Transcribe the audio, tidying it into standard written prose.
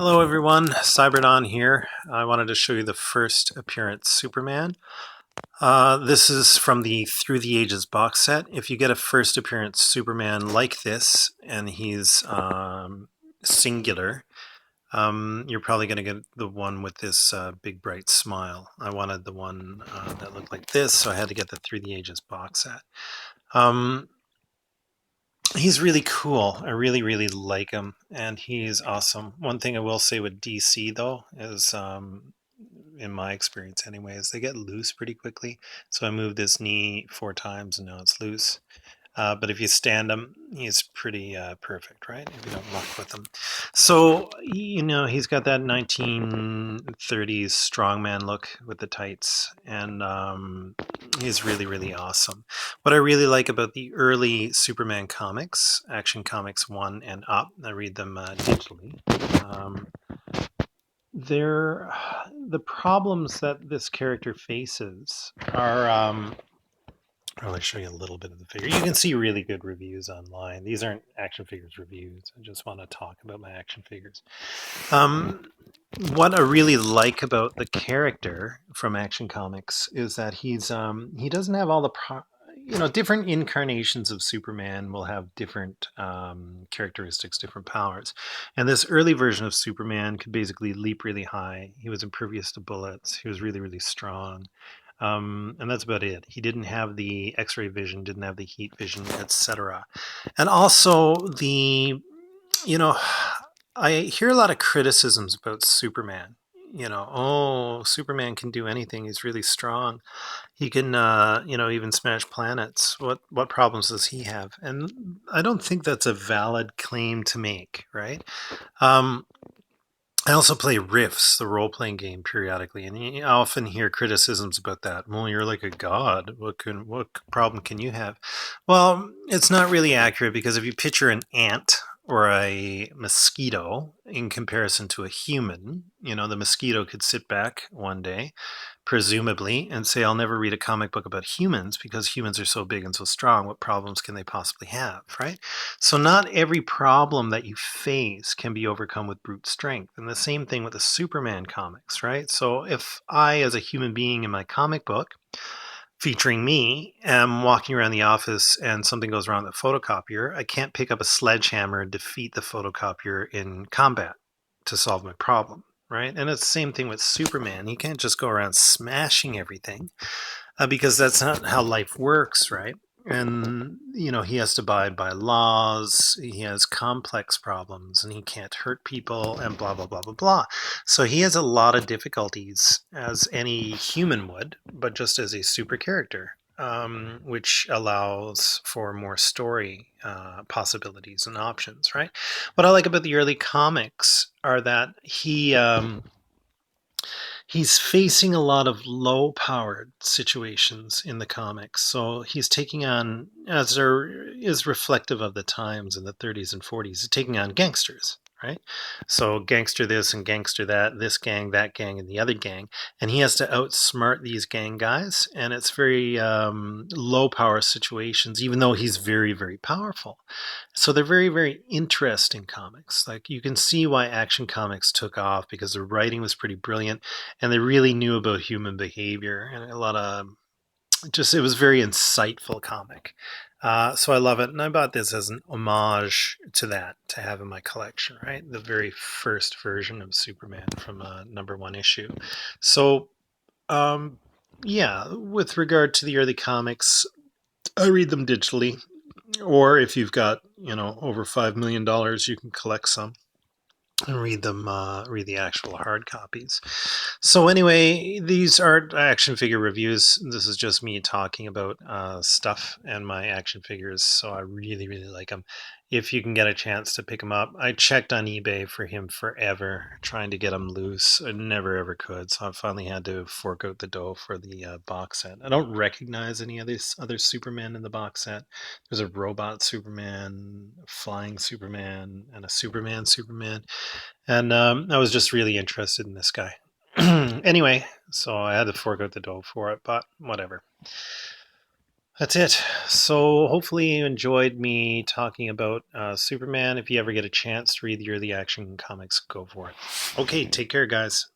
Hello everyone, Cyberdon here. I wanted to show you the first appearance Superman. This is from the Through the Ages box set. If you get a first appearance Superman like this, and he's singular, you're probably going to get the one with this big bright smile. I wanted the one that looked like this, so I had to get the Through the Ages box set. He's really cool. I really like him, and he's awesome. One thing I will say with DC though is, in my experience, anyways, they get loose pretty quickly. So I moved this knee 4 times, and now it's loose. But if you stand him, he's pretty perfect, right? If you don't muck with him. So, he's got that 1930s strongman look with the tights, and he's really awesome. What I really like about the early Superman comics, Action Comics 1 and up, I read them digitally. The problems that this character faces are, I'll show you a little bit of the figure. You can see really good reviews online. These aren't action figures reviews. I just want to talk about my action figures. What I really like about the character from Action Comics is that he doesn't have all the different incarnations of Superman will have different characteristics, different powers. And this early version of Superman could basically leap really high. He was impervious to bullets. He was really strong. And that's about it. He didn't have the X-ray vision, didn't have the heat vision, etc. And also you know, I hear a lot of criticisms about Superman. Oh, Superman can do anything. He's really strong. He can, even smash planets. What problems does he have? And I don't think that's a valid claim to make, right? I also play Rifts, the role-playing game, periodically, and I often hear criticisms about that. Well, you're like a god. What problem can you have? Well, it's not really accurate because if you picture an ant or a mosquito in comparison to a human, the mosquito could sit back one day, presumably, and say, I'll never read a comic book about humans because humans are so big and so strong. What problems can they possibly have, right? So not every problem that you face can be overcome with brute strength. And the same thing with the Superman comics, right? So if I, as a human being in my comic book, featuring me, am walking around the office and something goes wrong with the photocopier, I can't pick up a sledgehammer and defeat the photocopier in combat to solve my problem, right? And it's the same thing with Superman. He can't just go around smashing everything because that's not how life works, right? And he has to abide by laws. He has complex problems, and he can't hurt people, and blah blah blah blah blah. So he has a lot of difficulties, as any human would, but just as a super character, which allows for more story possibilities and options. Right. What I like about the early comics are that he's facing a lot of low powered situations in the comics. So he's taking on, as there is reflective of the times in the 30s and 40s, he's taking on gangsters, right? So gangster this and gangster that, this gang, that gang, and the other gang. And he has to outsmart these gang guys. And it's very low power situations, even though he's very powerful. So they're very interesting comics. Like, you can see why Action Comics took off because the writing was pretty brilliant and they really knew about human behavior, and a lot of it was very insightful comic. So I love it, and I bought this as an homage to that, to have in my collection, right? The very first version of Superman from a #1 issue. So yeah, with regard to the early comics, I read them digitally, or if you've got over $5 million, you can collect some and read them, read the actual hard copies. So anyway, these aren't action figure reviews. This is just me talking about stuff and my action figures. So I really like them. If you can get a chance to pick them up, I checked on eBay for him forever, trying to get him loose. I never ever could. So I finally had to fork out the dough for the box set. I don't recognize any of these other Superman in the box set. There's a robot Superman, a flying Superman, and a Superman. And I was just really interested in this guy. Anyway, so I had to fork out the dough for it, but whatever. That's it. So hopefully you enjoyed me talking about Superman. If you ever get a chance to read the early action comics, go for it. Okay, take care, guys.